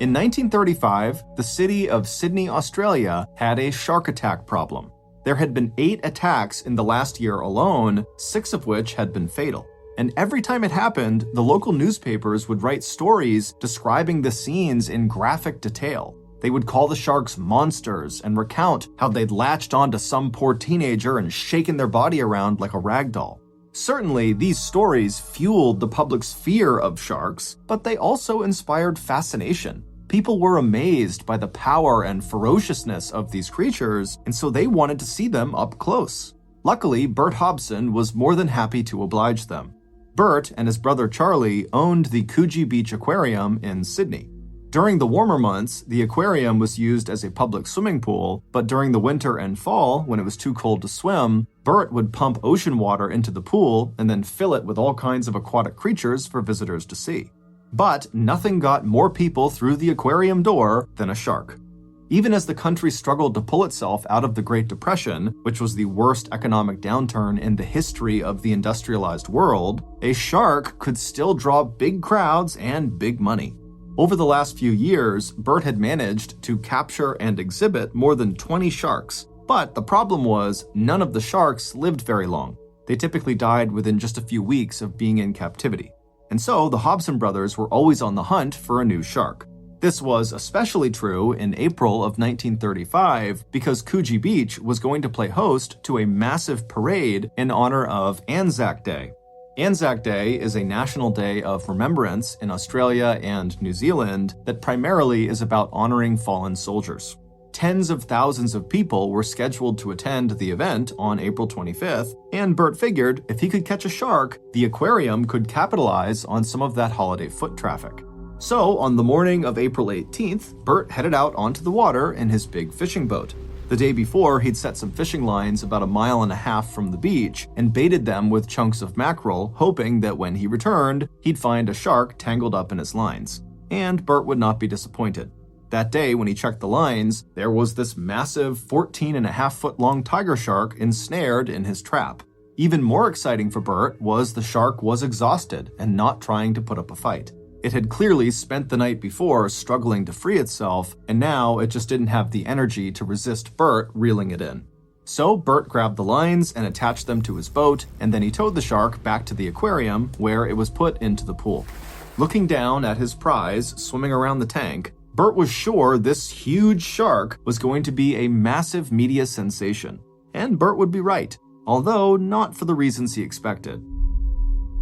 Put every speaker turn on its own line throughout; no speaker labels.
In 1935, the city of Sydney, Australia had a shark attack problem. There had been 8 attacks in the last year alone, 6 of which had been fatal. And every time it happened, the local newspapers would write stories describing the scenes in graphic detail. They would call the sharks monsters and recount how they'd latched onto some poor teenager and shaken their body around like a rag doll. Certainly, these stories fueled the public's fear of sharks, but they also inspired fascination. People were amazed by the power and ferociousness of these creatures, and so they wanted to see them up close. Luckily, Bert Hobson was more than happy to oblige them. Bert and his brother Charlie owned the Coogee Beach Aquarium in Sydney. During the warmer months, the aquarium was used as a public swimming pool, but during the winter and fall, when it was too cold to swim, Bert would pump ocean water into the pool and then fill it with all kinds of aquatic creatures for visitors to see. But nothing got more people through the aquarium door than a shark. Even as the country struggled to pull itself out of the Great Depression, which was the worst economic downturn in the history of the industrialized world, a shark could still draw big crowds and big money. Over the last few years, Bert had managed to capture and exhibit more than 20 sharks, but the problem was none of the sharks lived very long. They typically died within just a few weeks of being in captivity. And so the Hobson brothers were always on the hunt for a new shark. This was especially true in April of 1935 because Coogee Beach was going to play host to a massive parade in honor of Anzac Day. Anzac Day is a national day of remembrance in Australia and New Zealand that primarily is about honoring fallen soldiers. Tens of thousands of people were scheduled to attend the event on April 25th, and Bert figured if he could catch a shark, the aquarium could capitalize on some of that holiday foot traffic. So, on the morning of April 18th, Bert headed out onto the water in his big fishing boat. The day before, he'd set some fishing lines about 1.5 miles from the beach and baited them with chunks of mackerel, hoping that when he returned, he'd find a shark tangled up in his lines. And Bert would not be disappointed. That day, when he checked the lines, there was this massive 14.5-foot-long tiger shark ensnared in his trap. Even more exciting for Bert was the shark was exhausted and not trying to put up a fight. It had clearly spent the night before struggling to free itself, and now it just didn't have the energy to resist Bert reeling it in. So Bert grabbed the lines and attached them to his boat, and then he towed the shark back to the aquarium where it was put into the pool. Looking down at his prize swimming around the tank, Bert was sure this huge shark was going to be a massive media sensation. And Bert would be right, although not for the reasons he expected.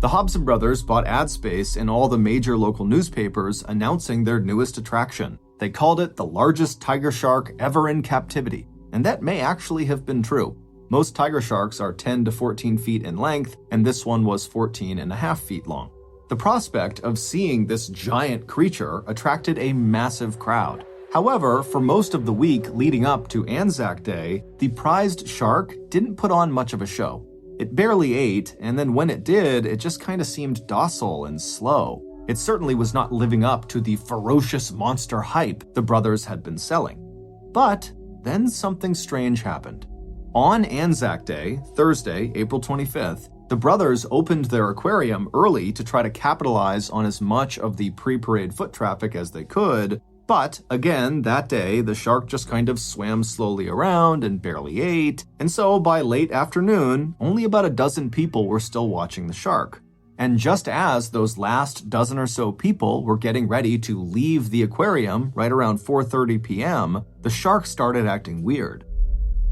The Hobson brothers bought ad space in all the major local newspapers announcing their newest attraction. They called it the largest tiger shark ever in captivity, and that may actually have been true. Most tiger sharks are 10 to 14 feet in length, and this one was 14.5 feet long. The prospect of seeing this giant creature attracted a massive crowd. However, for most of the week leading up to Anzac Day, the prized shark didn't put on much of a show. It barely ate, and then when it did, it just kind of seemed docile and slow. It certainly was not living up to the ferocious monster hype the brothers had been selling. But then something strange happened. On Anzac Day, Thursday, April 25th, the brothers opened their aquarium early to try to capitalize on as much of the pre-parade foot traffic as they could, but again, that day, the shark just kind of swam slowly around and barely ate, and so by late afternoon, only about a dozen people were still watching the shark. And just as those last dozen or so people were getting ready to leave the aquarium right around 4:30 p.m., the shark started acting weird.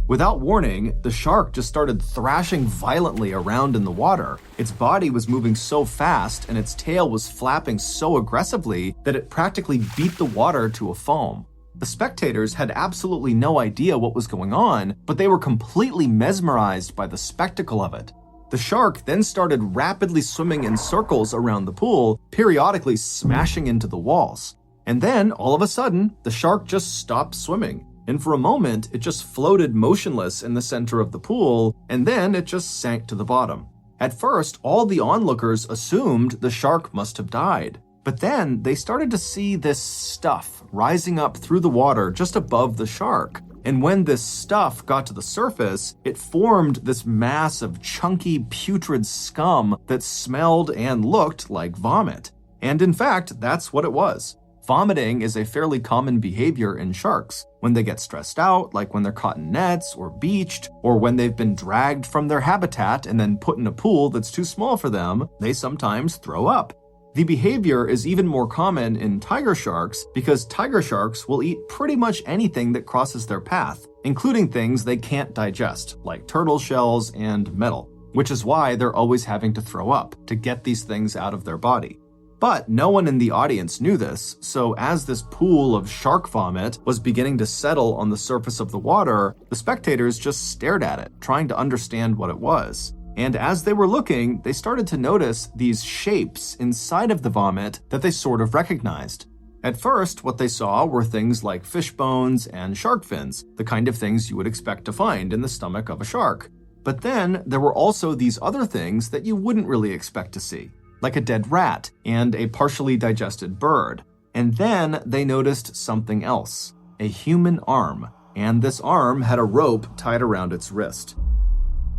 Without warning, the shark just started thrashing violently around in the water. Its body was moving so fast and its tail was flapping so aggressively that it practically beat the water to a foam. The spectators had absolutely no idea what was going on, but they were completely mesmerized by the spectacle of it. The shark then started rapidly swimming in circles around the pool, periodically smashing into the walls. And then, all of a sudden, the shark just stopped swimming. And for a moment, it just floated motionless in the center of the pool, and then it just sank to the bottom. At first, all the onlookers assumed the shark must have died. But then they started to see this stuff rising up through the water just above the shark. And when this stuff got to the surface, it formed this mass of chunky, putrid scum that smelled and looked like vomit. And in fact, that's what it was. Vomiting is a fairly common behavior in sharks. When they get stressed out, like when they're caught in nets or beached, or when they've been dragged from their habitat and then put in a pool that's too small for them, they sometimes throw up. The behavior is even more common in tiger sharks because tiger sharks will eat pretty much anything that crosses their path, including things they can't digest, like turtle shells and metal, which is why they're always having to throw up to get these things out of their body. But no one in the audience knew this, so as this pool of shark vomit was beginning to settle on the surface of the water, the spectators just stared at it, trying to understand what it was. And as they were looking, they started to notice these shapes inside of the vomit that they sort of recognized. At first, what they saw were things like fish bones and shark fins, the kind of things you would expect to find in the stomach of a shark. But then there were also these other things that you wouldn't really expect to see, like a dead rat and a partially digested bird. And then they noticed something else, a human arm, and this arm had a rope tied around its wrist.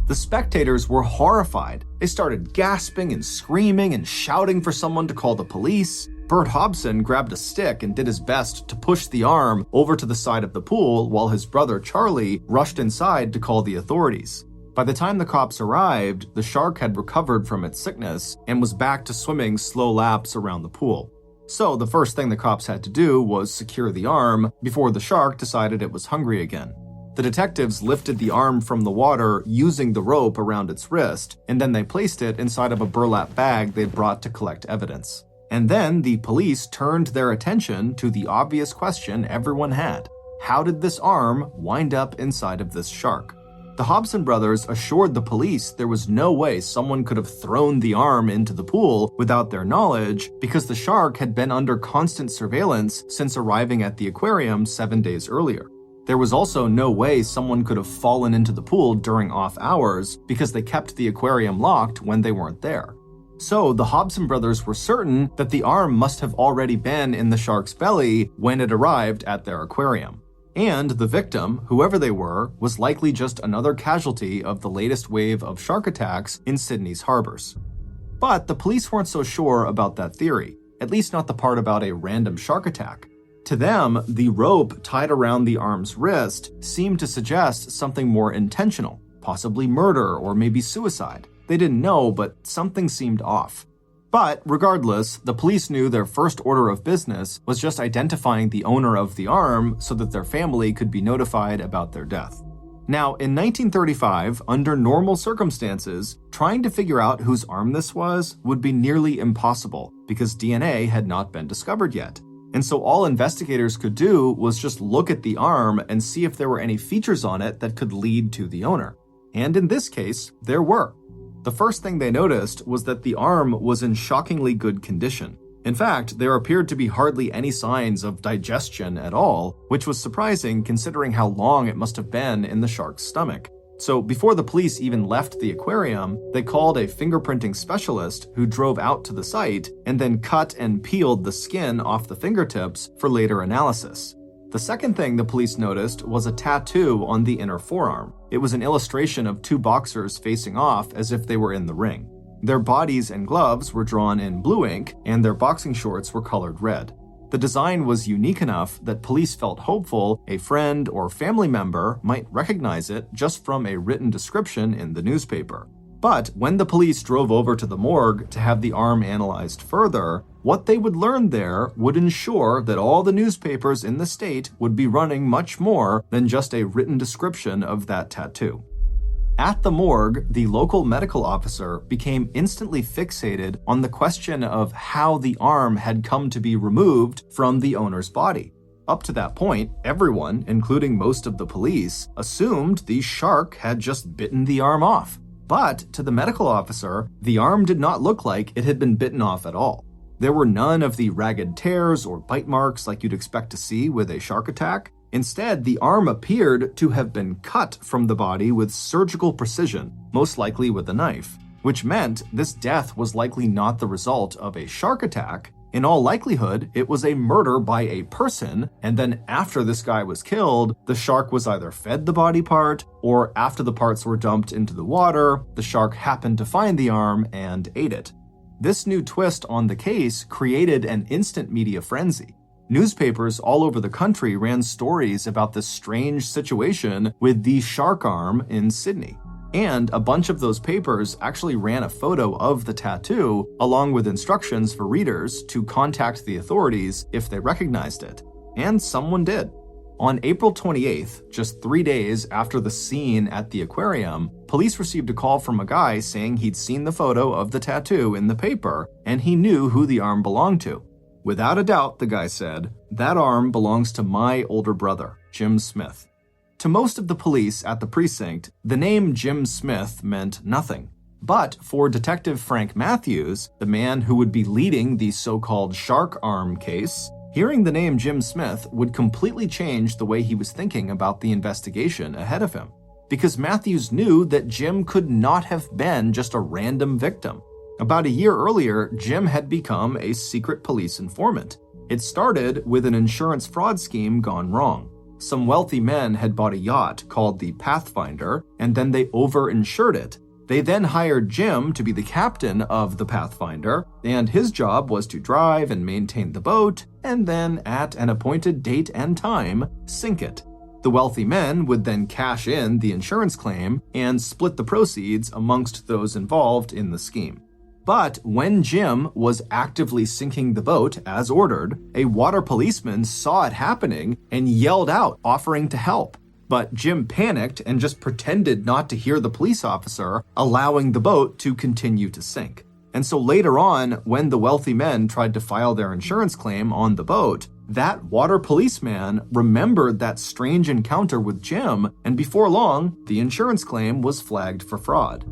The spectators were horrified. They started gasping and screaming and shouting for someone to call the police. Bert Hobson grabbed a stick and did his best to push the arm over to the side of the pool while his brother Charlie rushed inside to call the authorities. By the time the cops arrived, the shark had recovered from its sickness and was back to swimming slow laps around the pool. So the first thing the cops had to do was secure the arm before the shark decided it was hungry again. The detectives lifted the arm from the water using the rope around its wrist, and then they placed it inside of a burlap bag they'd brought to collect evidence. And then the police turned their attention to the obvious question everyone had. How did this arm wind up inside of this shark? The Hobson brothers assured the police there was no way someone could have thrown the arm into the pool without their knowledge because the shark had been under constant surveillance since arriving at the aquarium 7 days earlier. There was also no way someone could have fallen into the pool during off hours because they kept the aquarium locked when they weren't there. So the Hobson brothers were certain that the arm must have already been in the shark's belly when it arrived at their aquarium. And the victim, whoever they were, was likely just another casualty of the latest wave of shark attacks in Sydney's harbors. But the police weren't so sure about that theory, at least not the part about a random shark attack. To them, the rope tied around the arm's wrist seemed to suggest something more intentional, possibly murder or maybe suicide. They didn't know, but something seemed off. But regardless, the police knew their first order of business was just identifying the owner of the arm so that their family could be notified about their death. Now, in 1935, under normal circumstances, trying to figure out whose arm this was would be nearly impossible because DNA had not been discovered yet. And so all investigators could do was just look at the arm and see if there were any features on it that could lead to the owner. And in this case, there were. The first thing they noticed was that the arm was in shockingly good condition. In fact, there appeared to be hardly any signs of digestion at all, which was surprising considering how long it must have been in the shark's stomach. So before the police even left the aquarium, they called a fingerprinting specialist who drove out to the site and then cut and peeled the skin off the fingertips for later analysis. The second thing the police noticed was a tattoo on the inner forearm. It was an illustration of two boxers facing off as if they were in the ring. Their bodies and gloves were drawn in blue ink, and their boxing shorts were colored red. The design was unique enough that police felt hopeful a friend or family member might recognize it just from a written description in the newspaper. But when the police drove over to the morgue to have the arm analyzed further, what they would learn there would ensure that all the newspapers in the state would be running much more than just a written description of that tattoo. At the morgue, the local medical officer became instantly fixated on the question of how the arm had come to be removed from the owner's body. Up to that point, everyone, including most of the police, assumed the shark had just bitten the arm off. But to the medical officer, the arm did not look like it had been bitten off at all. There were none of the ragged tears or bite marks like you'd expect to see with a shark attack. Instead, the arm appeared to have been cut from the body with surgical precision, most likely with a knife, which meant this death was likely not the result of a shark attack. In all likelihood, it was a murder by a person, and then after this guy was killed, the shark was either fed the body part, or after the parts were dumped into the water, the shark happened to find the arm and ate it. This new twist on the case created an instant media frenzy. Newspapers all over the country ran stories about this strange situation with the shark arm in Sydney. And a bunch of those papers actually ran a photo of the tattoo, along with instructions for readers to contact the authorities if they recognized it. And someone did. On April 28th, just 3 days after the scene at the aquarium, police received a call from a guy saying he'd seen the photo of the tattoo in the paper and he knew who the arm belonged to. Without a doubt, the guy said, that arm belongs to my older brother, Jim Smith. To most of the police at the precinct, the name Jim Smith meant nothing. But for Detective Frank Matthews, the man who would be leading the so-called shark arm case, hearing the name Jim Smith would completely change the way he was thinking about the investigation ahead of him. Because Matthews knew that Jim could not have been just a random victim. About a year earlier, Jim had become a secret police informant. It started with an insurance fraud scheme gone wrong. Some wealthy men had bought a yacht called the Pathfinder, and then they over-insured it. They then hired Jim to be the captain of the Pathfinder, and his job was to drive and maintain the boat, and then, at an appointed date and time, sink it. The wealthy men would then cash in the insurance claim and split the proceeds amongst those involved in the scheme. But when Jim was actively sinking the boat as ordered, a water policeman saw it happening and yelled out, offering to help. But Jim panicked and just pretended not to hear the police officer, allowing the boat to continue to sink. And so later on, when the wealthy men tried to file their insurance claim on the boat, that water policeman remembered that strange encounter with Jim, and before long, the insurance claim was flagged for fraud.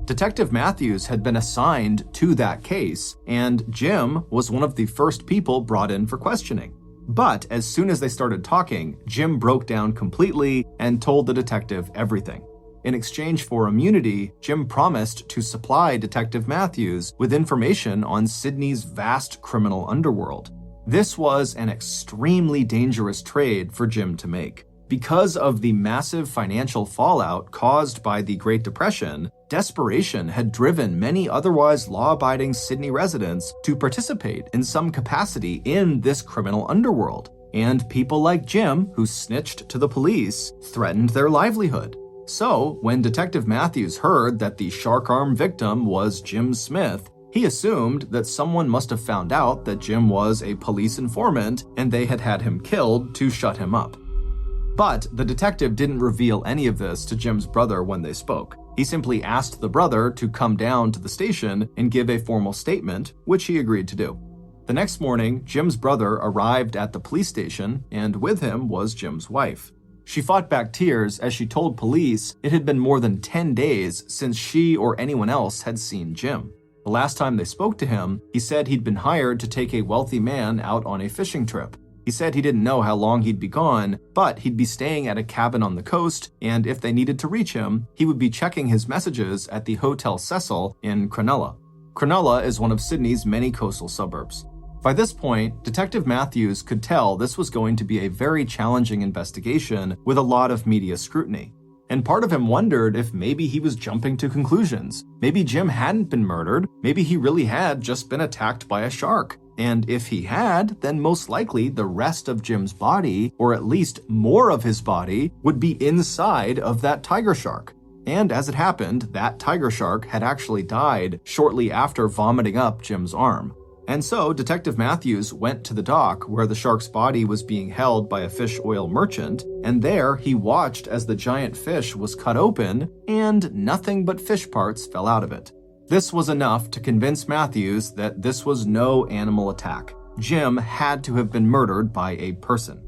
Detective Matthews had been assigned to that case, and Jim was one of the first people brought in for questioning. But as soon as they started talking, Jim broke down completely and told the detective everything. In exchange for immunity, Jim promised to supply Detective Matthews with information on Sydney's vast criminal underworld. This was an extremely dangerous trade for Jim to make. Because of the massive financial fallout caused by the Great Depression, desperation had driven many otherwise law-abiding Sydney residents to participate in some capacity in this criminal underworld. And people like Jim, who snitched to the police, threatened their livelihood. So, when Detective Matthews heard that the shark arm victim was Jim Smith, he assumed that someone must have found out that Jim was a police informant and they had had him killed to shut him up. But the detective didn't reveal any of this to Jim's brother when they spoke. He simply asked the brother to come down to the station and give a formal statement, which he agreed to do. The next morning, Jim's brother arrived at the police station, and with him was Jim's wife. She fought back tears as she told police it had been more than 10 days since she or anyone else had seen Jim. The last time they spoke to him, he said he'd been hired to take a wealthy man out on a fishing trip. He said he didn't know how long he'd be gone, but he'd be staying at a cabin on the coast, and if they needed to reach him, he would be checking his messages at the Hotel Cecil in Cronulla. Cronulla is one of Sydney's many coastal suburbs. By this point, Detective Matthews could tell this was going to be a very challenging investigation with a lot of media scrutiny. And part of him wondered if maybe he was jumping to conclusions. Maybe Jim hadn't been murdered. Maybe he really had just been attacked by a shark. And if he had, then most likely the rest of Jim's body, or at least more of his body, would be inside of that tiger shark. And as it happened, that tiger shark had actually died shortly after vomiting up Jim's arm. And so Detective Matthews went to the dock where the shark's body was being held by a fish oil merchant, and there he watched as the giant fish was cut open and nothing but fish parts fell out of it. This was enough to convince Matthews that this was no animal attack. Jim had to have been murdered by a person.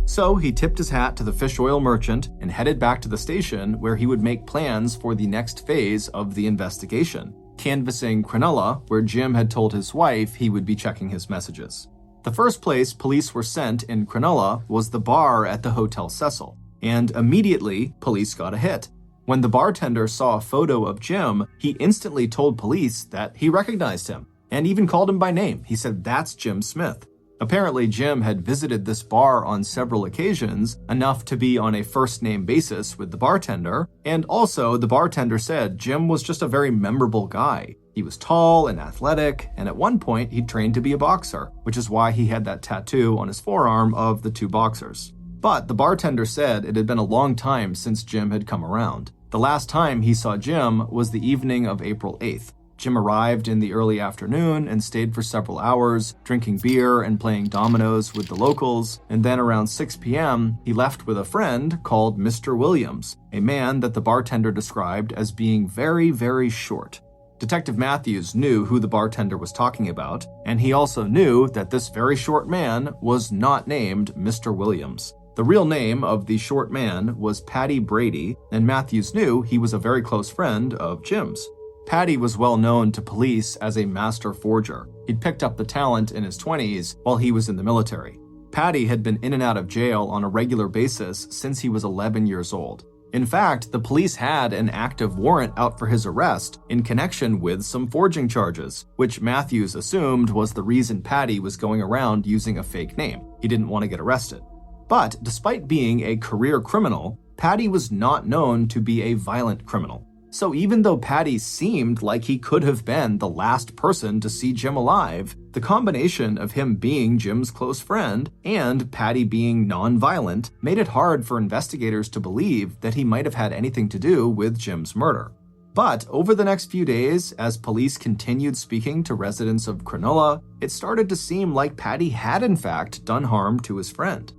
So he tipped his hat to the fish oil merchant and headed back to the station where he would make plans for the next phase of the investigation, canvassing Cronulla, where Jim had told his wife he would be checking his messages. The first place police were sent in Cronulla was the bar at the Hotel Cecil, and immediately police got a hit. When the bartender saw a photo of Jim, he instantly told police that he recognized him, and even called him by name. He said, "That's Jim Smith." Apparently, Jim had visited this bar on several occasions, enough to be on a first-name basis with the bartender, and also the bartender said Jim was just a very memorable guy. He was tall and athletic, and at one point he trained to be a boxer, which is why he had that tattoo on his forearm of the two boxers. But the bartender said it had been a long time since Jim had come around. The last time he saw Jim was the evening of April 8th. Jim arrived in the early afternoon and stayed for several hours, drinking beer and playing dominoes with the locals, and then around 6 p.m., he left with a friend called Mr. Williams, a man that the bartender described as being very, very short. Detective Matthews knew who the bartender was talking about, and he also knew that this very short man was not named Mr. Williams. The real name of the short man was Paddy Brady, and Matthews knew he was a very close friend of Jim's. Paddy was well known to police as a master forger. He'd picked up the talent in his 20s while he was in the military. Paddy had been in and out of jail on a regular basis since he was 11 years old. In fact, the police had an active warrant out for his arrest in connection with some forging charges, which Matthews assumed was the reason Paddy was going around using a fake name. He didn't want to get arrested. But despite being a career criminal, Paddy was not known to be a violent criminal. So even though Paddy seemed like he could have been the last person to see Jim alive, the combination of him being Jim's close friend and Paddy being non-violent made it hard for investigators to believe that he might have had anything to do with Jim's murder. But over the next few days, as police continued speaking to residents of Cronulla, it started to seem like Paddy had in fact done harm to his friend.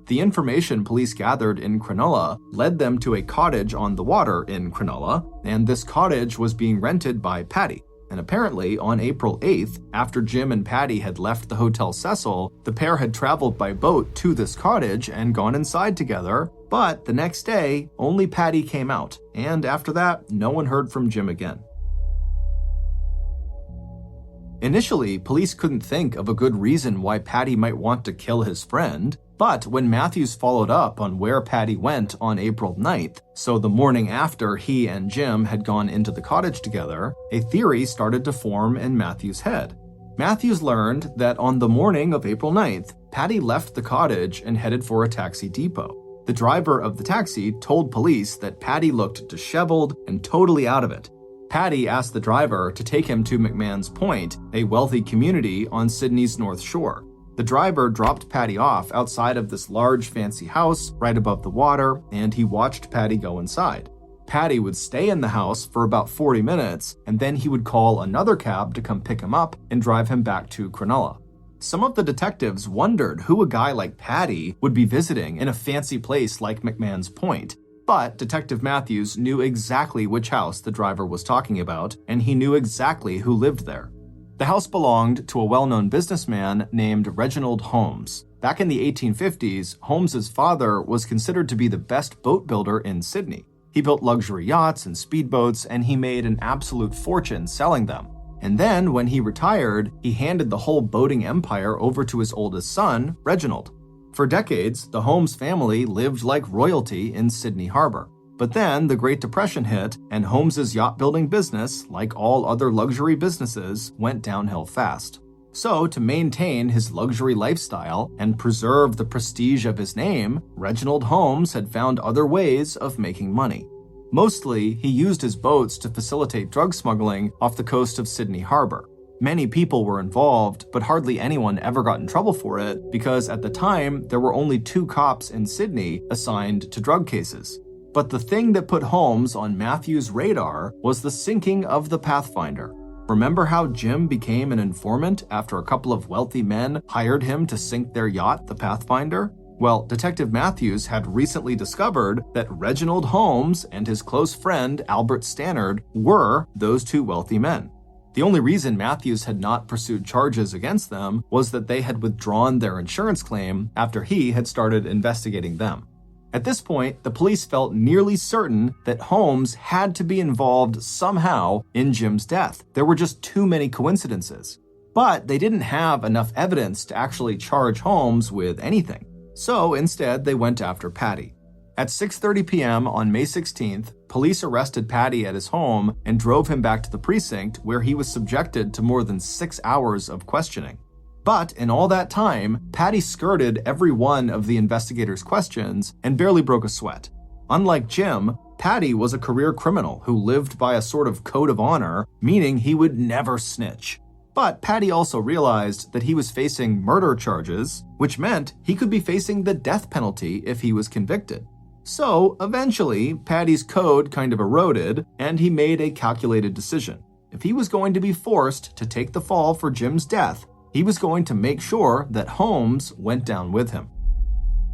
The information police gathered in Cronulla led them to a cottage on the water in Cronulla, and this cottage was being rented by Paddy. And apparently, on April 8th, after Jim and Paddy had left the Hotel Cecil, the pair had traveled by boat to this cottage and gone inside together, but the next day, only Paddy came out, and after that, no one heard from Jim again. Initially, police couldn't think of a good reason why Paddy might want to kill his friend, but when Matthews followed up on where Paddy went on April 9th, so the morning after he and Jim had gone into the cottage together, a theory started to form in Matthews' head. Matthews learned that on the morning of April 9th, Paddy left the cottage and headed for a taxi depot. The driver of the taxi told police that Paddy looked disheveled and totally out of it. Paddy asked the driver to take him to McMahon's Point, a wealthy community on Sydney's North Shore. The driver dropped Paddy off outside of this large fancy house right above the water, and he watched Paddy go inside. Paddy would stay in the house for about 40 minutes, and then he would call another cab to come pick him up and drive him back to Cronulla. Some of the detectives wondered who a guy like Paddy would be visiting in a fancy place like McMahon's Point, but Detective Matthews knew exactly which house the driver was talking about, and he knew exactly who lived there. The house belonged to a well-known businessman named Reginald Holmes. Back in the 1850s, Holmes's father was considered to be the best boat builder in Sydney. He built luxury yachts and speedboats, and he made an absolute fortune selling them. And then, when he retired, he handed the whole boating empire over to his oldest son, Reginald. For decades, the Holmes family lived like royalty in Sydney Harbor. But then the Great Depression hit, and Holmes's yacht building business, like all other luxury businesses, went downhill fast. So, to maintain his luxury lifestyle and preserve the prestige of his name, Reginald Holmes had found other ways of making money. Mostly, he used his boats to facilitate drug smuggling off the coast of Sydney Harbor. Many people were involved, but hardly anyone ever got in trouble for it because at the time, there were only 2 cops in Sydney assigned to drug cases. But the thing that put Holmes on Matthews' radar was the sinking of the Pathfinder. Remember how Jim became an informant after a couple of wealthy men hired him to sink their yacht, the Pathfinder? Well, Detective Matthews had recently discovered that Reginald Holmes and his close friend Albert Stannard were those 2 wealthy men. The only reason Matthews had not pursued charges against them was that they had withdrawn their insurance claim after he had started investigating them. At this point, the police felt nearly certain that Holmes had to be involved somehow in Jim's death. There were just too many coincidences. But they didn't have enough evidence to actually charge Holmes with anything. So instead, they went after Paddy. At 6:30 p.m. on May 16th, police arrested Paddy at his home and drove him back to the precinct where he was subjected to more than 6 hours of questioning. But in all that time, Patty skirted every one of the investigators' questions and barely broke a sweat. Unlike Jim, Patty was a career criminal who lived by a sort of code of honor, meaning he would never snitch. But Patty also realized that he was facing murder charges, which meant he could be facing the death penalty if he was convicted. So, eventually, Patty's code kind of eroded, and he made a calculated decision. If he was going to be forced to take the fall for Jim's death, he was going to make sure that Holmes went down with him.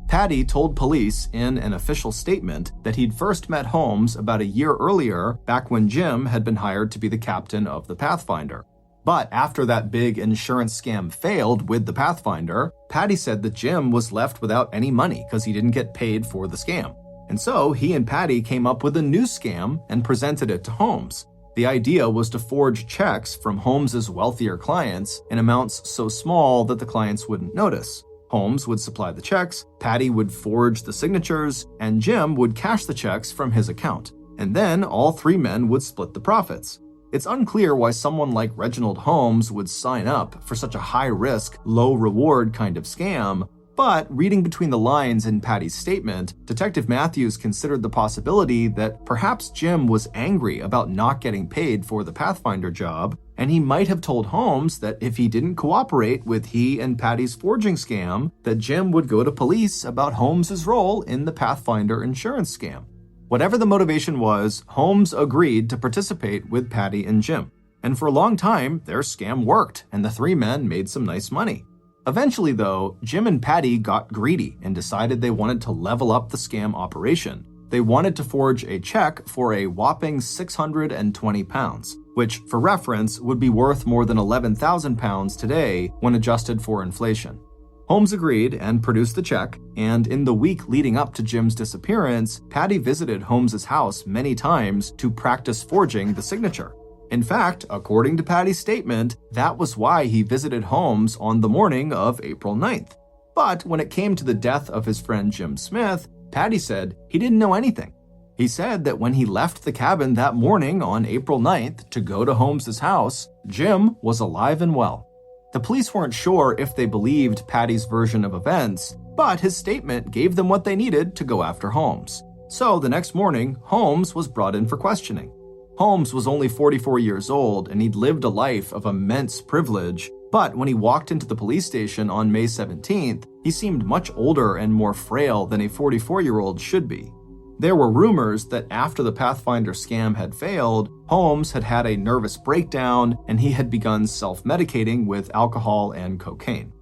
Patty told police in an official statement that he'd first met Holmes about a year earlier, back when Jim had been hired to be the captain of the Pathfinder. But after that big insurance scam failed with the Pathfinder, Patty said that Jim was left without any money because he didn't get paid for the scam. And so he and Patty came up with a new scam and presented it to Holmes. The idea was to forge checks from Holmes's wealthier clients in amounts so small that the clients wouldn't notice. Holmes would supply the checks, Patty would forge the signatures, and Jim would cash the checks from his account. And then all three men would split the profits. It's unclear why someone like Reginald Holmes would sign up for such a high-risk, low-reward kind of scam, but reading between the lines in Patty's statement, Detective Matthews considered the possibility that perhaps Jim was angry about not getting paid for the Pathfinder job, and he might have told Holmes that if he didn't cooperate with he and Patty's forging scam, that Jim would go to police about Holmes's role in the Pathfinder insurance scam. Whatever the motivation was, Holmes agreed to participate with Patty and Jim. And for a long time, their scam worked, and the three men made some nice money. Eventually, though, Jim and Patty got greedy and decided they wanted to level up the scam operation. They wanted to forge a check for a whopping £620, which, for reference, would be worth more than £11,000 today when adjusted for inflation. Holmes agreed and produced the check, and in the week leading up to Jim's disappearance, Patty visited Holmes's house many times to practice forging the signature. In fact, according to Patty's statement, that was why he visited Holmes on the morning of April 9th. But when it came to the death of his friend Jim Smith, Patty said he didn't know anything. He said that when he left the cabin that morning on April 9th to go to Holmes's house, Jim was alive and well. The police weren't sure if they believed Patty's version of events, but his statement gave them what they needed to go after Holmes. So the next morning, Holmes was brought in for questioning. Holmes was only 44 years old and he'd lived a life of immense privilege, but when he walked into the police station on May 17th, he seemed much older and more frail than a 44-year-old should be. There were rumors that after the Pathfinder scam had failed, Holmes had had a nervous breakdown and he had begun self-medicating with alcohol and cocaine.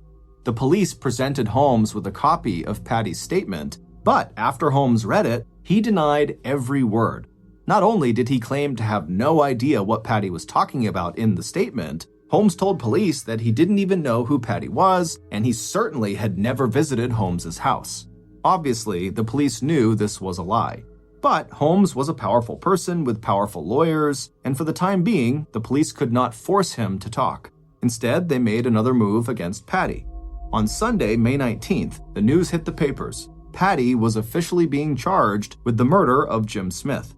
The police presented Holmes with a copy of Patty's statement, but after Holmes read it, he denied every word. Not only did he claim to have no idea what Patty was talking about in the statement, Holmes told police that he didn't even know who Patty was, and he certainly had never visited Holmes's house. Obviously, the police knew this was a lie. But Holmes was a powerful person with powerful lawyers, and for the time being, the police could not force him to talk. Instead, they made another move against Patty. On Sunday, May 19th, the news hit the papers. Patty was officially being charged with the murder of Jim Smith.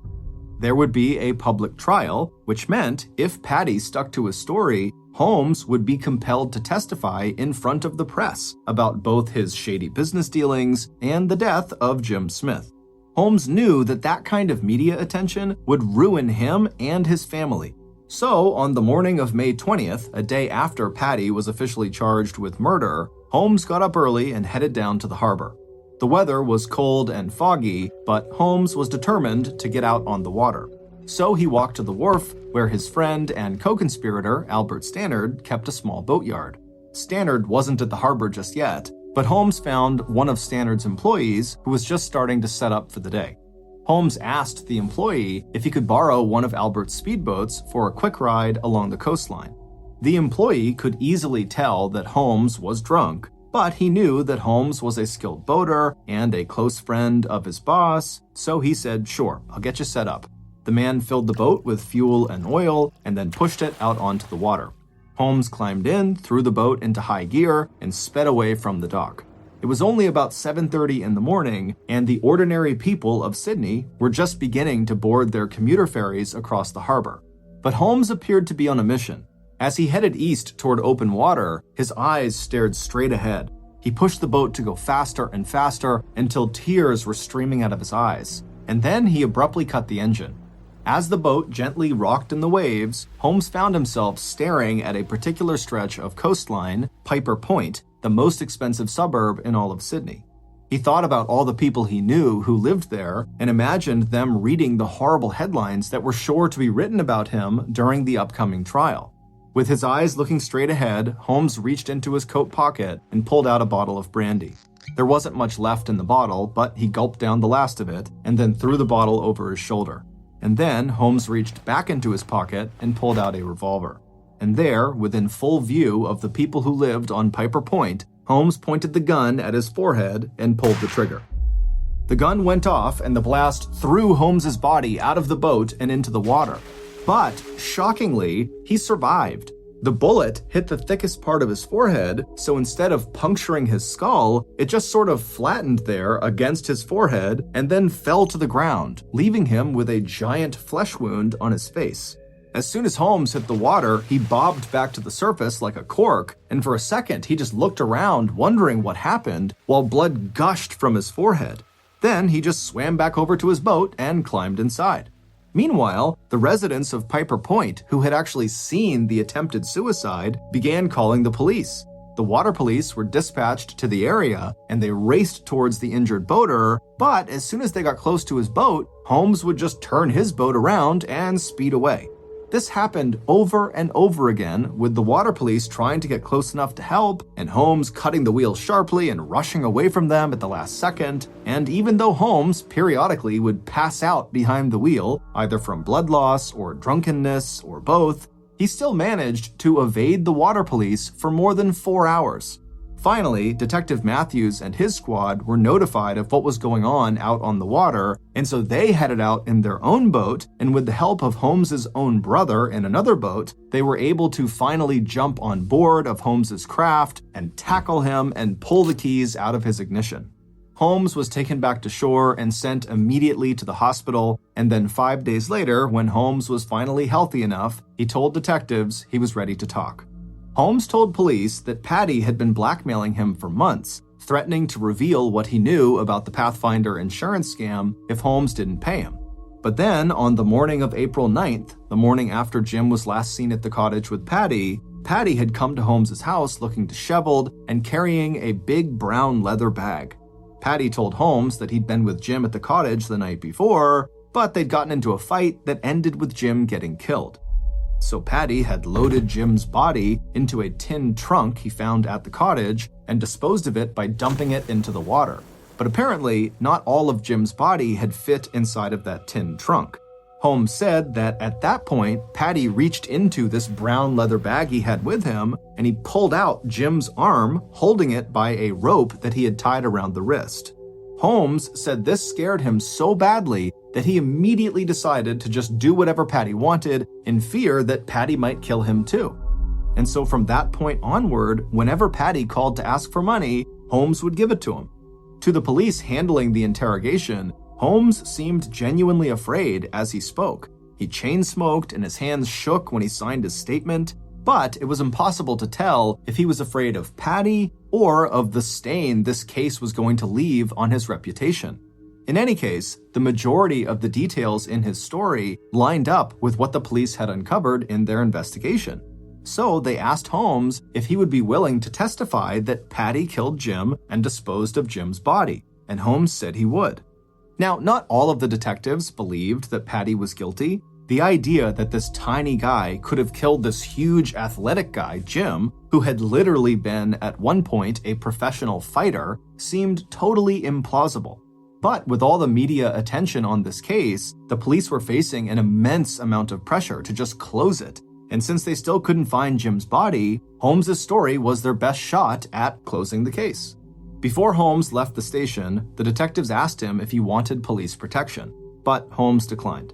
There would be a public trial, which meant if Patty stuck to his story, Holmes would be compelled to testify in front of the press about both his shady business dealings and the death of Jim Smith. Holmes knew that that kind of media attention would ruin him and his family. So, on the morning of May 20th, a day after Patty was officially charged with murder, Holmes got up early and headed down to the harbor. The weather was cold and foggy, but Holmes was determined to get out on the water. So he walked to the wharf, where his friend and co-conspirator, Albert Stannard, kept a small boatyard. Stannard wasn't at the harbor just yet, but Holmes found one of Stannard's employees who was just starting to set up for the day. Holmes asked the employee if he could borrow one of Albert's speedboats for a quick ride along the coastline. The employee could easily tell that Holmes was drunk, but he knew that Holmes was a skilled boater and a close friend of his boss, so he said, "Sure, I'll get you set up." The man filled the boat with fuel and oil and then pushed it out onto the water. Holmes climbed in, threw the boat into high gear, and sped away from the dock. It was only about 7:30 in the morning, and the ordinary people of Sydney were just beginning to board their commuter ferries across the harbor. But Holmes appeared to be on a mission. As he headed east toward open water, his eyes stared straight ahead. He pushed the boat to go faster and faster until tears were streaming out of his eyes. And then he abruptly cut the engine. As the boat gently rocked in the waves, Holmes found himself staring at a particular stretch of coastline, Piper Point, the most expensive suburb in all of Sydney. He thought about all the people he knew who lived there and imagined them reading the horrible headlines that were sure to be written about him during the upcoming trial. With his eyes looking straight ahead, Holmes reached into his coat pocket and pulled out a bottle of brandy. There wasn't much left in the bottle, but he gulped down the last of it and then threw the bottle over his shoulder. And then Holmes reached back into his pocket and pulled out a revolver. And there, within full view of the people who lived on Piper Point, Holmes pointed the gun at his forehead and pulled the trigger. The gun went off and the blast threw Holmes's body out of the boat and into the water. But, shockingly, he survived. The bullet hit the thickest part of his forehead, so instead of puncturing his skull, it just sort of flattened there against his forehead and then fell to the ground, leaving him with a giant flesh wound on his face. As soon as Holmes hit the water, he bobbed back to the surface like a cork, and for a second he just looked around wondering what happened while blood gushed from his forehead. Then he just swam back over to his boat and climbed inside. Meanwhile, the residents of Piper Point, who had actually seen the attempted suicide, began calling the police. The water police were dispatched to the area, and they raced towards the injured boater, but as soon as they got close to his boat, Holmes would just turn his boat around and speed away. This happened over and over again, with the water police trying to get close enough to help, and Holmes cutting the wheel sharply and rushing away from them at the last second. And even though Holmes periodically would pass out behind the wheel, either from blood loss or drunkenness or both, he still managed to evade the water police for more than 4 hours. Finally, Detective Matthews and his squad were notified of what was going on out on the water, and so they headed out in their own boat, and with the help of Holmes's own brother in another boat, they were able to finally jump on board of Holmes's craft and tackle him and pull the keys out of his ignition. Holmes was taken back to shore and sent immediately to the hospital, and then 5 days later, when Holmes was finally healthy enough, he told detectives he was ready to talk. Holmes told police that Patty had been blackmailing him for months, threatening to reveal what he knew about the Pathfinder insurance scam if Holmes didn't pay him. But then, on the morning of April 9th, the morning after Jim was last seen at the cottage with Patty, Patty had come to Holmes's house looking disheveled and carrying a big brown leather bag. Patty told Holmes that he'd been with Jim at the cottage the night before, but they'd gotten into a fight that ended with Jim getting killed. So Patty had loaded Jim's body into a tin trunk he found at the cottage and disposed of it by dumping it into the water. But apparently, not all of Jim's body had fit inside of that tin trunk. Holmes said that at that point, Patty reached into this brown leather bag he had with him, and he pulled out Jim's arm, holding it by a rope that he had tied around the wrist. Holmes said this scared him so badly that he immediately decided to just do whatever Patty wanted in fear that Patty might kill him too. And so from that point onward, whenever Patty called to ask for money, Holmes would give it to him. To the police handling the interrogation, Holmes seemed genuinely afraid as he spoke. He chain-smoked and his hands shook when he signed his statement, but it was impossible to tell if he was afraid of Patty or of the stain this case was going to leave on his reputation. In any case, the majority of the details in his story lined up with what the police had uncovered in their investigation. So they asked Holmes if he would be willing to testify that Patty killed Jim and disposed of Jim's body, and Holmes said he would. Now, not all of the detectives believed that Patty was guilty. The idea that this tiny guy could have killed this huge athletic guy, Jim, who had literally been at one point a professional fighter, seemed totally implausible. But with all the media attention on this case, the police were facing an immense amount of pressure to just close it. And since they still couldn't find Jim's body, Holmes' story was their best shot at closing the case. Before Holmes left the station, the detectives asked him if he wanted police protection, but Holmes declined.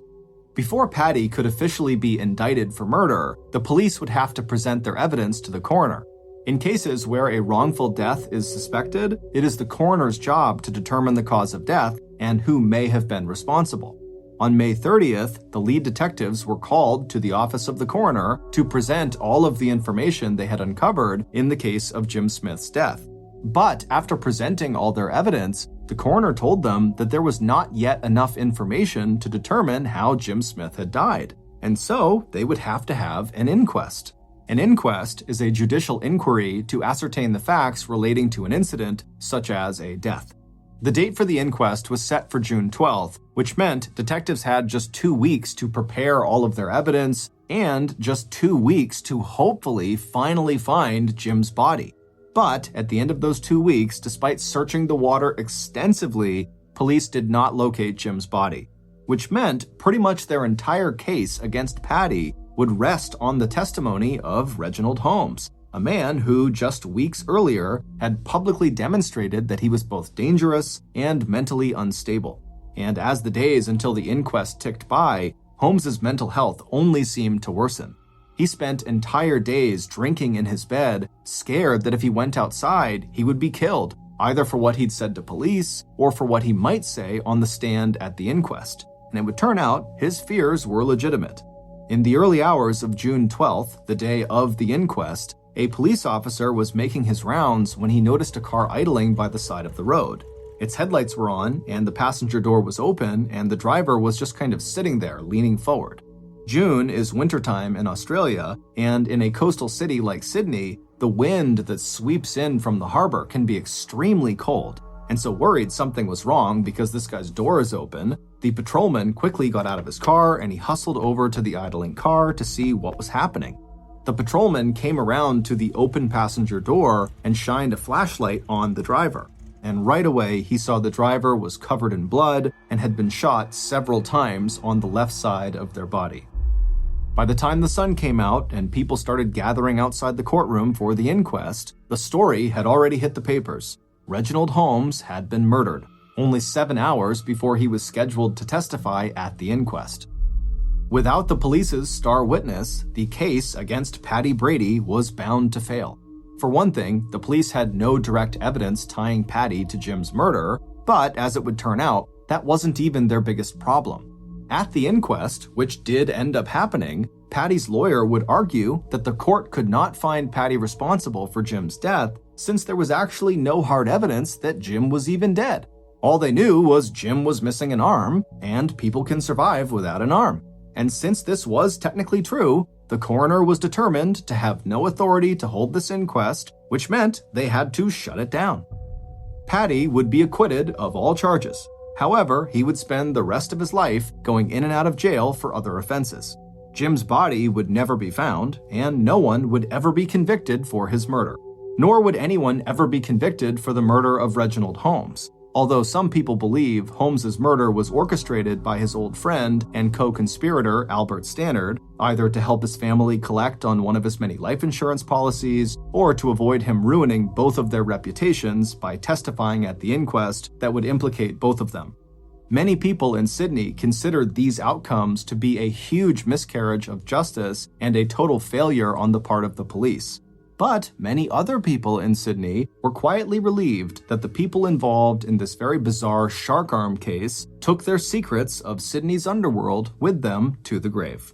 Before Patty could officially be indicted for murder, the police would have to present their evidence to the coroner. In cases where a wrongful death is suspected, it is the coroner's job to determine the cause of death and who may have been responsible. On May 30th, the lead detectives were called to the office of the coroner to present all of the information they had uncovered in the case of Jim Smith's death. But after presenting all their evidence, the coroner told them that there was not yet enough information to determine how Jim Smith had died, and so they would have to have an inquest. An inquest is a judicial inquiry to ascertain the facts relating to an incident, such as a death. The date for the inquest was set for June 12th, which meant detectives had just 2 weeks to prepare all of their evidence and just 2 weeks to hopefully finally find Jim's body. But at the end of those 2 weeks, despite searching the water extensively, police did not locate Jim's body, which meant pretty much their entire case against Patty would rest on the testimony of Reginald Holmes, a man who just weeks earlier had publicly demonstrated that he was both dangerous and mentally unstable. And as the days until the inquest ticked by, Holmes's mental health only seemed to worsen. He spent entire days drinking in his bed, scared that if he went outside, he would be killed, either for what he'd said to police or for what he might say on the stand at the inquest. And it would turn out his fears were legitimate. In the early hours of June 12th, the day of the inquest, a police officer was making his rounds when he noticed a car idling by the side of the road. Its headlights were on, and the passenger door was open, and the driver was just kind of sitting there, leaning forward. June is wintertime in Australia, and in a coastal city like Sydney, the wind that sweeps in from the harbor can be extremely cold. And so worried something was wrong because this guy's door is open, the patrolman quickly got out of his car and he hustled over to the idling car to see what was happening. The patrolman came around to the open passenger door and shined a flashlight on the driver. And right away, he saw the driver was covered in blood and had been shot several times on the left side of their body. By the time the sun came out and people started gathering outside the courtroom for the inquest, the story had already hit the papers. Reginald Holmes had been murdered, only 7 hours before he was scheduled to testify at the inquest. Without the police's star witness, the case against Patty Brady was bound to fail. For one thing, the police had no direct evidence tying Patty to Jim's murder, but as it would turn out, that wasn't even their biggest problem. At the inquest, which did end up happening, Patty's lawyer would argue that the court could not find Patty responsible for Jim's death since there was actually no hard evidence that Jim was even dead. All they knew was Jim was missing an arm, and people can survive without an arm. And since this was technically true, the coroner was determined to have no authority to hold this inquest, which meant they had to shut it down. Patty would be acquitted of all charges. However, he would spend the rest of his life going in and out of jail for other offenses. Jim's body would never be found, and no one would ever be convicted for his murder. Nor would anyone ever be convicted for the murder of Reginald Holmes, although some people believe Holmes's murder was orchestrated by his old friend and co-conspirator Albert Stannard, either to help his family collect on one of his many life insurance policies, or to avoid him ruining both of their reputations by testifying at the inquest that would implicate both of them. Many people in Sydney considered these outcomes to be a huge miscarriage of justice and a total failure on the part of the police. But many other people in Sydney were quietly relieved that the people involved in this very bizarre shark arm case took their secrets of Sydney's underworld with them to the grave.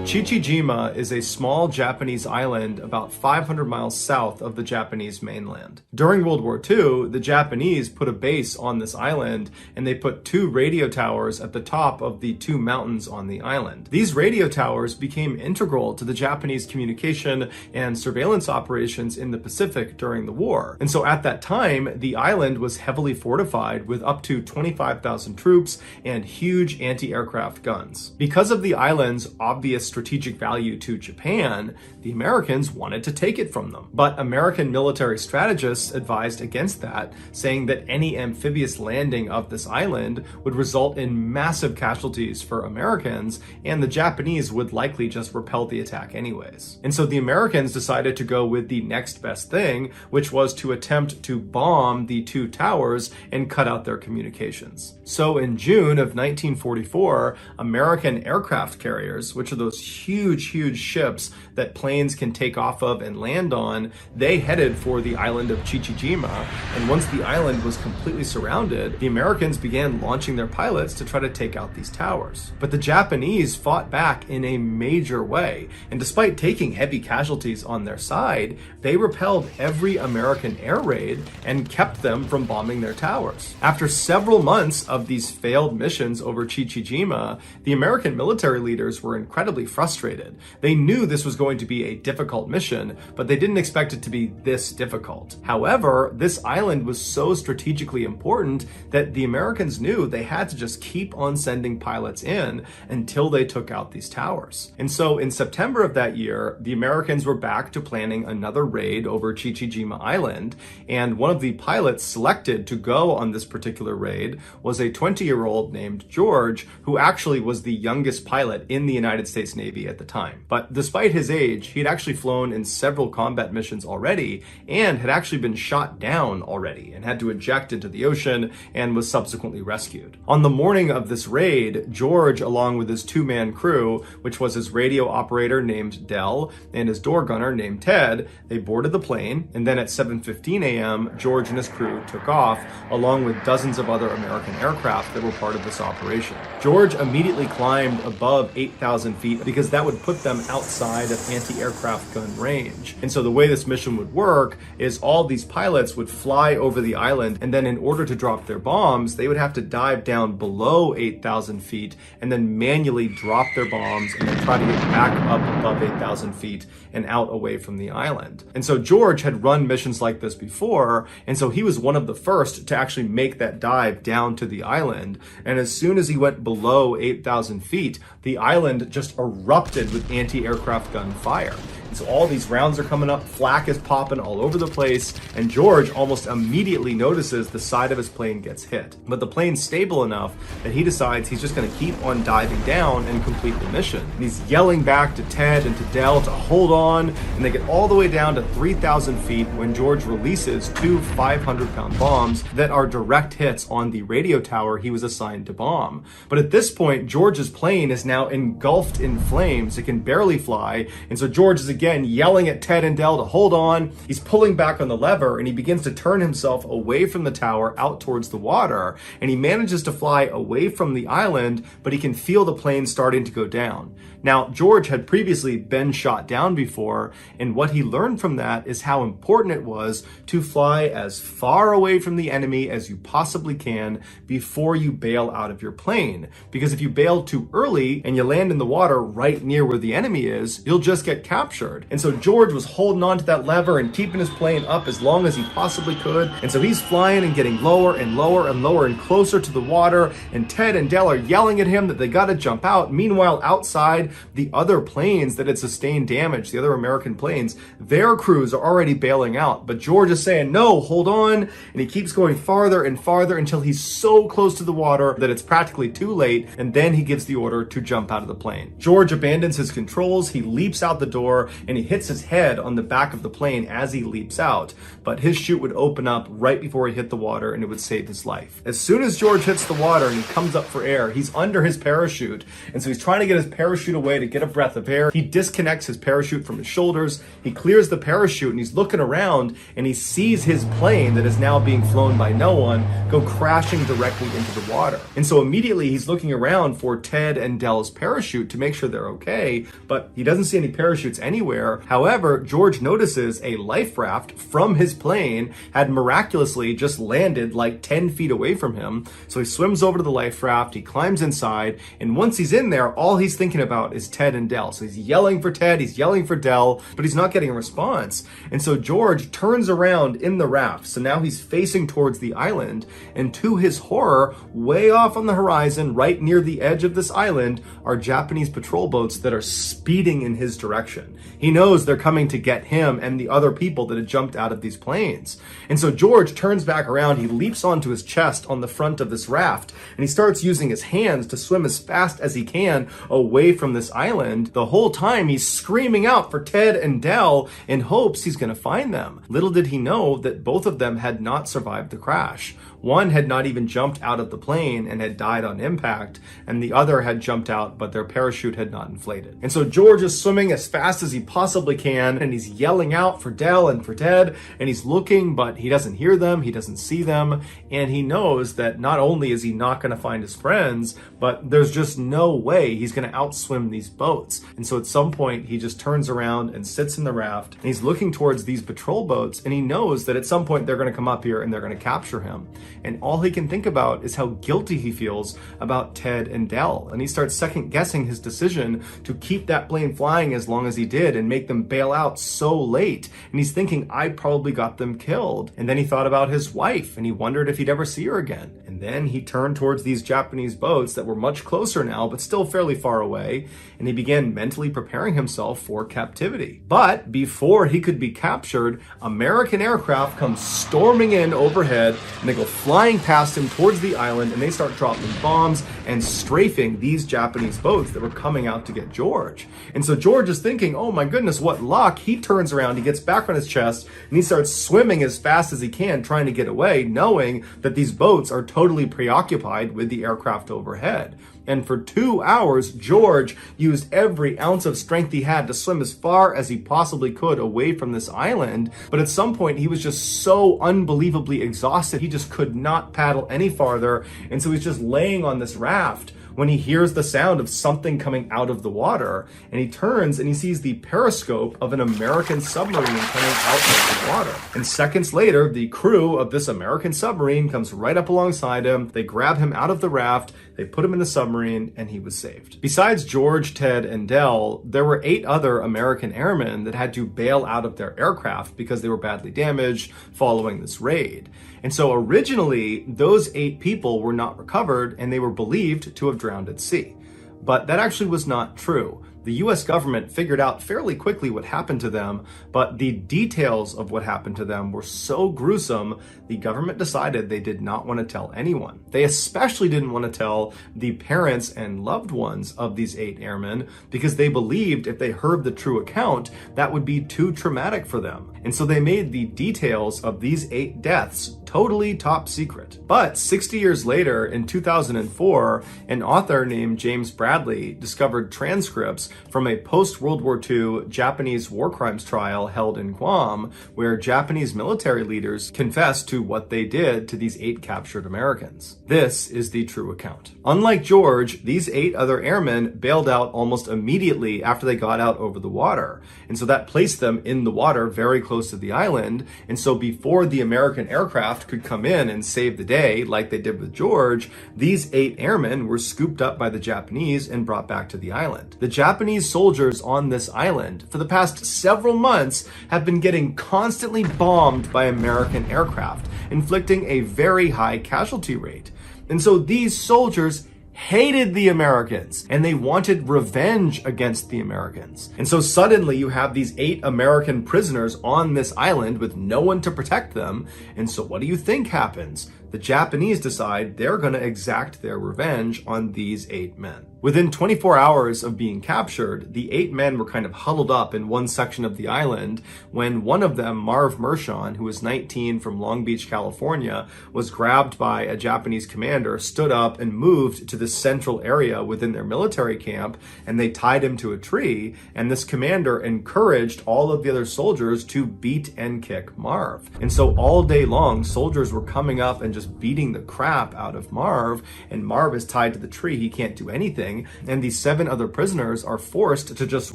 Chichijima is a small Japanese island about 500 miles south of the Japanese mainland. During World War II, the Japanese put a base on this island, and they put 2 radio towers at the top of the 2 mountains on the island. These radio towers became integral to the Japanese communication and surveillance operations in the Pacific during the war. And so at that time, the island was heavily fortified with up to 25,000 troops and huge anti-aircraft guns. Because of the island's obvious strategic value to Japan, the Americans wanted to take it from them. But American military strategists advised against that, saying that any amphibious landing of this island would result in massive casualties for Americans, and the Japanese would likely just repel the attack anyways. And so the Americans decided to go with the next best thing, which was to attempt to bomb the 2 towers and cut out their communications. So in June of 1944, American aircraft carriers, which are those huge ships that planes can take off of and land on, they headed for the island of Chichijima. And once the island was completely surrounded, the Americans began launching their pilots to try to take out these towers. But the Japanese fought back in a major way. And despite taking heavy casualties on their side, they repelled every American air raid and kept them from bombing their towers. After several months of these failed missions over Chichijima, the American military leaders were incredibly frustrated. They knew this was going to be a difficult mission, but they didn't expect it to be this difficult. However, this island was so strategically important that the Americans knew they had to just keep on sending pilots in until they took out these towers. And so in September of that year, the Americans were back to planning another raid over Chichijima Island, and one of the pilots selected to go on this particular raid was a 20-year-old named George, who actually was the youngest pilot in the United States Navy at the time. But despite his age, he'd actually flown in several combat missions already and had actually been shot down already and had to eject into the ocean and was subsequently rescued. On the morning of this raid, George, along with his two-man crew, which was his radio operator named Dell and his door gunner named Ted, they boarded the plane, and then at 7:15 a.m., George and his crew took off, along with dozens of other American aircraft that were part of this operation. George immediately climbed above 8,000 feet because that would put them outside of anti-aircraft gun range. And so the way this mission would work is all these pilots would fly over the island, and then in order to drop their bombs, they would have to dive down below 8,000 feet and then manually drop their bombs and then try to get back up above 8,000 feet and out away from the island. And so George had run missions like this before, and so he was one of the first to actually make that dive down to the island. And as soon as he went below 8,000 feet, the island just erupted with anti-aircraft gun fire. So all these rounds are coming up, flak is popping all over the place, and George almost immediately notices the side of his plane gets hit. But the plane's stable enough that he decides he's just going to keep on diving down and complete the mission. And he's yelling back to Ted and to Dell to hold on, and they get all the way down to 3,000 feet when George releases two 500-pound bombs that are direct hits on the radio tower he was assigned to bomb. But at this point, George's plane is now engulfed in flames. It can barely fly, and so George is again yelling at Ted and Dell to hold on. He's pulling back on the lever, and he begins to turn himself away from the tower out towards the water, and he manages to fly away from the island, but he can feel the plane starting to go down. Now, George had previously been shot down before, and what he learned from that is how important it was to fly as far away from the enemy as you possibly can before you bail out of your plane. Because if you bail too early and you land in the water right near where the enemy is, you'll just get captured. And so George was holding on to that lever and keeping his plane up as long as he possibly could. And so he's flying and getting lower and lower and lower and closer to the water. And Ted and Dell are yelling at him that they got to jump out. Meanwhile, outside, the other planes that had sustained damage, the other American planes, their crews are already bailing out. But George is saying, no, hold on. And he keeps going farther and farther until he's so close to the water that it's practically too late. And then he gives the order to jump out of the plane. George abandons his controls. He leaps out the door, and he hits his head on the back of the plane as he leaps out. But his chute would open up right before he hit the water, and it would save his life. As soon as George hits the water and he comes up for air, he's under his parachute. And so he's trying to get his parachute away to get a breath of air. He disconnects his parachute from his shoulders. He clears the parachute, and he's looking around, and he sees his plane that is now being flown by no one go crashing directly into the water. And so immediately he's looking around for Ted and Dell's parachute to make sure they're okay, but he doesn't see any parachutes anywhere. However, George notices a life raft from his plane had miraculously just landed like 10 feet away from him. So he swims over to the life raft, he climbs inside, and once he's in there, all he's thinking about is Ted and Dell. So he's yelling for Ted, he's yelling for Dell, but he's not getting a response. And so George turns around in the raft. So now he's facing towards the island, and to his horror, way off on the horizon, right near the edge of this island, are Japanese patrol boats that are speeding in his direction. He knows they're coming to get him and the other people that had jumped out of these planes. And so George turns back around, he leaps onto his chest on the front of this raft, and he starts using his hands to swim as fast as he can away from this island. The whole time he's screaming out for Ted and Dell in hopes he's going to find them. Little did he know that both of them had not survived the crash. One had not even jumped out of the plane and had died on impact, and the other had jumped out, but their parachute had not inflated. And so George is swimming as fast as he possibly can, and he's yelling out for Del and for Ted, and he's looking, but he doesn't hear them, he doesn't see them, and he knows that not only is he not going to find his friends, but there's just no way he's going to outswim these boats. And so at some point, he just turns around and sits in the raft, and he's looking towards these patrol boats, and he knows that at some point they're going to come up here and they're going to capture him. And all he can think about is how guilty he feels about Ted and Del. And he starts second guessing his decision to keep that plane flying as long as he did and make them bail out so late. And he's thinking, I probably got them killed. And then he thought about his wife, and he wondered if he'd ever see her again. And then he turned towards these Japanese boats that were much closer now, but still fairly far away, and he began mentally preparing himself for captivity. But before he could be captured, American aircraft come storming in overhead, and they go flying past him towards the island, and they start dropping bombs and strafing these Japanese boats that were coming out to get George. And so George is thinking, oh my goodness, what luck. He turns around, he gets back on his chest, and he starts swimming as fast as he can, trying to get away, knowing that these boats are totally preoccupied with the aircraft overhead. And for 2 hours, George used every ounce of strength he had to swim as far as he possibly could away from this island. But at some point, he was just so unbelievably exhausted, he just could not paddle any farther. And so he's just laying on this raft when he hears the sound of something coming out of the water. And he turns and he sees the periscope of an American submarine coming out of the water. And seconds later, the crew of this American submarine comes right up alongside him. They grab him out of the raft, they put him in the submarine, and he was saved. Besides George, Ted, and Del, there were 8 other American airmen that had to bail out of their aircraft because they were badly damaged following this raid. And so originally, those 8 people were not recovered, and they were believed to have drowned at sea. But that actually was not true. The US government figured out fairly quickly what happened to them, but the details of what happened to them were so gruesome, the government decided they did not want to tell anyone. They especially didn't want to tell the parents and loved ones of these 8 airmen because they believed if they heard the true account, that would be too traumatic for them. And so they made the details of these 8 deaths totally top secret. But 60 years later, in 2004, an author named James Bradley discovered transcripts from a post-World War II Japanese war crimes trial held in Guam, where Japanese military leaders confessed to what they did to these 8 captured Americans. This is the true account. Unlike George, these 8 other airmen bailed out almost immediately after they got out over the water. And so that placed them in the water very close to the island. And so before the American aircraft could come in and save the day, like they did with George, these 8 airmen were scooped up by the Japanese and brought back to the island. The Japanese soldiers on this island for the past several months have been getting constantly bombed by American aircraft, inflicting a very high casualty rate. And so these soldiers hated the Americans and they wanted revenge against the Americans. And so suddenly you have these 8 American prisoners on this island with no one to protect them. And so what do you think happens? The Japanese decide they're going to exact their revenge on these 8 men. Within 24 hours of being captured, the 8 men were kind of huddled up in one section of the island when one of them, Marv Mershon, who was 19 from Long Beach, California, was grabbed by a Japanese commander, stood up and moved to the central area within their military camp, and they tied him to a tree, and this commander encouraged all of the other soldiers to beat and kick Marv. And so all day long, soldiers were coming up and just beating the crap out of Marv, and Marv is tied to the tree, he can't do anything. And these 7 other prisoners are forced to just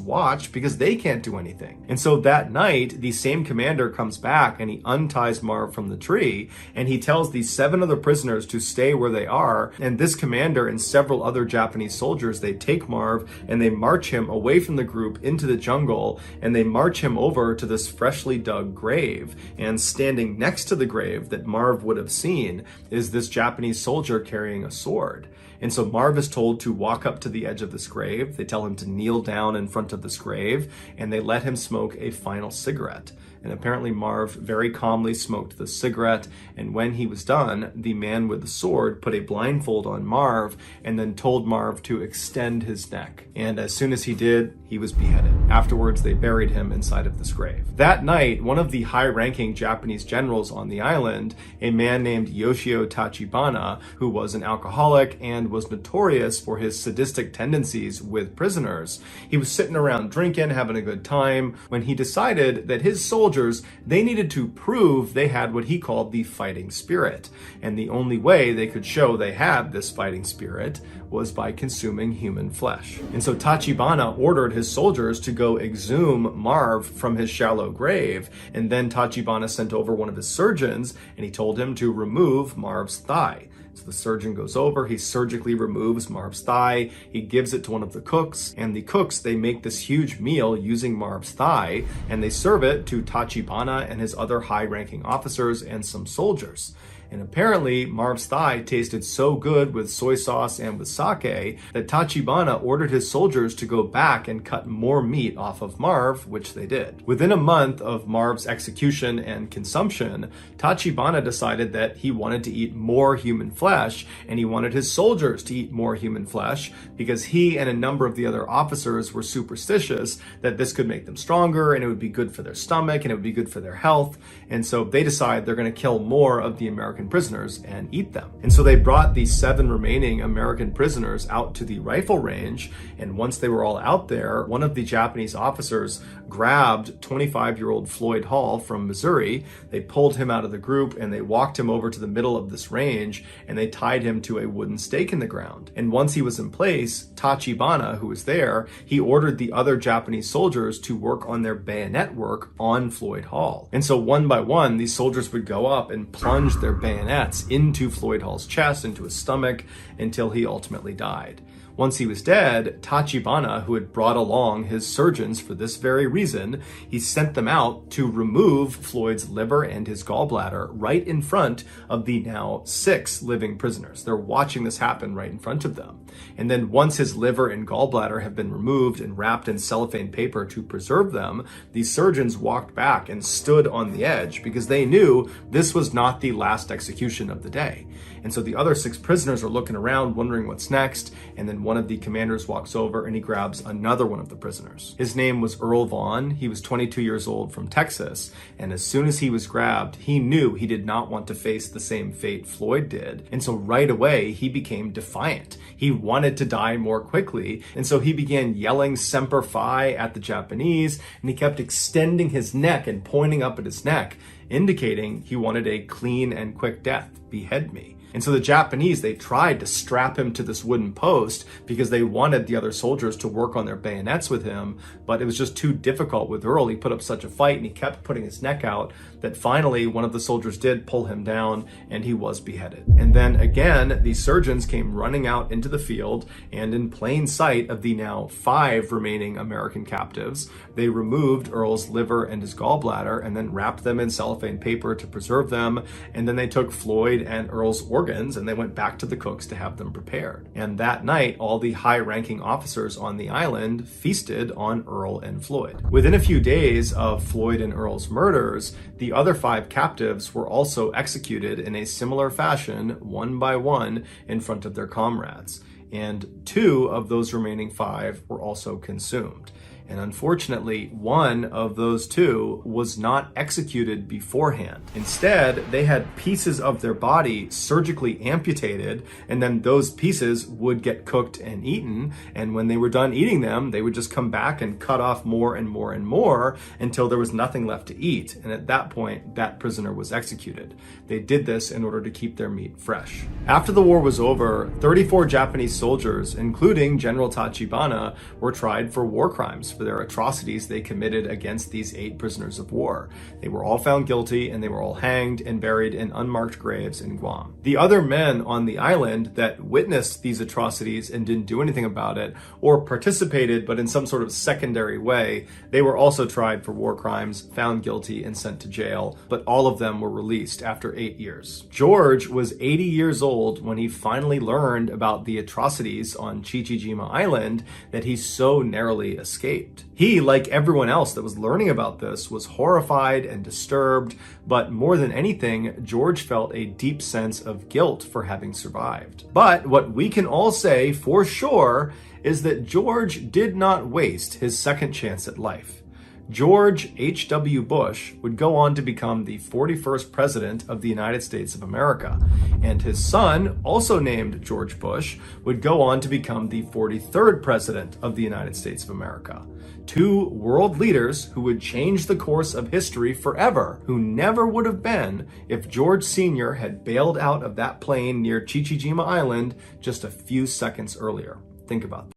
watch because they can't do anything. And so that night, the same commander comes back and he unties Marv from the tree and he tells these 7 other prisoners to stay where they are. And this commander and several other Japanese soldiers, they take Marv and they march him away from the group into the jungle, and they march him over to this freshly dug grave. And standing next to the grave that Marv would have seen is this Japanese soldier carrying a sword. And so Marv is told to walk up to the edge of this grave. They tell him to kneel down in front of this grave, and they let him smoke a final cigarette. And apparently Marv very calmly smoked the cigarette, and when he was done, the man with the sword put a blindfold on Marv and then told Marv to extend his neck. And as soon as he did, he was beheaded. Afterwards, they buried him inside of this grave. That night, one of the high-ranking Japanese generals on the island, a man named Yoshio Tachibana, who was an alcoholic and was notorious for his sadistic tendencies with prisoners, he was sitting around drinking, having a good time, when he decided that his soldiers, they needed to prove they had what he called the fighting spirit. And the only way they could show they had this fighting spirit was by consuming human flesh. And so Tachibana ordered his soldiers to go exhume Marv from his shallow grave, and then Tachibana sent over one of his surgeons, and he told him to remove Marv's thigh. So the surgeon goes over, he surgically removes Marv's thigh, he gives it to one of the cooks, and the cooks, they make this huge meal using Marv's thigh, and they serve it to Tachibana and his other high-ranking officers and some soldiers. And apparently, Marv's thigh tasted so good with soy sauce and with sake that Tachibana ordered his soldiers to go back and cut more meat off of Marv, which they did. Within a month of Marv's execution and consumption, Tachibana decided that he wanted to eat more human flesh, and he wanted his soldiers to eat more human flesh because he and a number of the other officers were superstitious that this could make them stronger and it would be good for their stomach and it would be good for their health. And so they decide they're going to kill more of the American prisoners and eat them. And so they brought the 7 remaining American prisoners out to the rifle range, and once they were all out there, one of the Japanese officers grabbed 25-year-old Floyd Hall from Missouri. They pulled him out of the group and they walked him over to the middle of this range and they tied him to a wooden stake in the ground. And once he was in place, Tachibana, who was there, he ordered the other Japanese soldiers to work on their bayonet work on Floyd Hall. And so one by one, these soldiers would go up and plunge their bayonets into Floyd Hall's chest, into his stomach, until he ultimately died. Once he was dead, Tachibana, who had brought along his surgeons for this very reason, he sent them out to remove Floyd's liver and his gallbladder right in front of the now 6 living prisoners. They're watching this happen right in front of them. And then once his liver and gallbladder have been removed and wrapped in cellophane paper to preserve them, these surgeons walked back and stood on the edge because they knew this was not the last execution of the day. And so the other 6 prisoners are looking around, wondering what's next, and then one of the commanders walks over and he grabs another one of the prisoners. His name was Earl Vaughn. He was 22 years old from Texas, and as soon as he was grabbed, he knew he did not want to face the same fate Floyd did, and so right away he became defiant. He wanted to die more quickly, and so he began yelling Semper Fi at the Japanese, and he kept extending his neck and pointing up at his neck, indicating he wanted a clean and quick death. Behead me. And so the Japanese, they tried to strap him to this wooden post because they wanted the other soldiers to work on their bayonets with him, but it was just too difficult with Earl. He put up such a fight and he kept putting his neck out that finally one of the soldiers did pull him down and he was beheaded. And then again, the surgeons came running out into the field, and in plain sight of the now 5 remaining American captives, they removed Earl's liver and his gallbladder and then wrapped them in cellophane paper to preserve them. And then they took Floyd and Earl's organs and they went back to the cooks to have them prepared. And that night, all the high-ranking officers on the island feasted on Earl and Floyd. Within a few days of Floyd and Earl's murders, the other 5 captives were also executed in a similar fashion, one by one, in front of their comrades. And 2 of those remaining 5 were also consumed. And unfortunately, one of those 2 was not executed beforehand. Instead, they had pieces of their body surgically amputated, and then those pieces would get cooked and eaten. And when they were done eating them, they would just come back and cut off more and more and more until there was nothing left to eat. And at that point, that prisoner was executed. They did this in order to keep their meat fresh. After the war was over, 34 Japanese soldiers, including General Tachibana, were tried for war crimes for their atrocities they committed against these 8 prisoners of war. They were all found guilty and they were all hanged and buried in unmarked graves in Guam. The other men on the island that witnessed these atrocities and didn't do anything about it, or participated but in some sort of secondary way, they were also tried for war crimes, found guilty, and sent to jail, but all of them were released after 8 years. George was 80 years old when he finally learned about the atrocities on Chichijima Island that he so narrowly escaped. escaped. He, like everyone else that was learning about this, was horrified and disturbed, but more than anything, George felt a deep sense of guilt for having survived. But what we can all say for sure is that George did not waste his second chance at life. George H.W. Bush would go on to become the 41st President of the United States of America, and his son, also named George Bush, would go on to become the 43rd President of the United States of America. Two world leaders who would change the course of history forever, who never would have been if George Sr. had bailed out of that plane near Chichijima Island just a few seconds earlier. Think about that.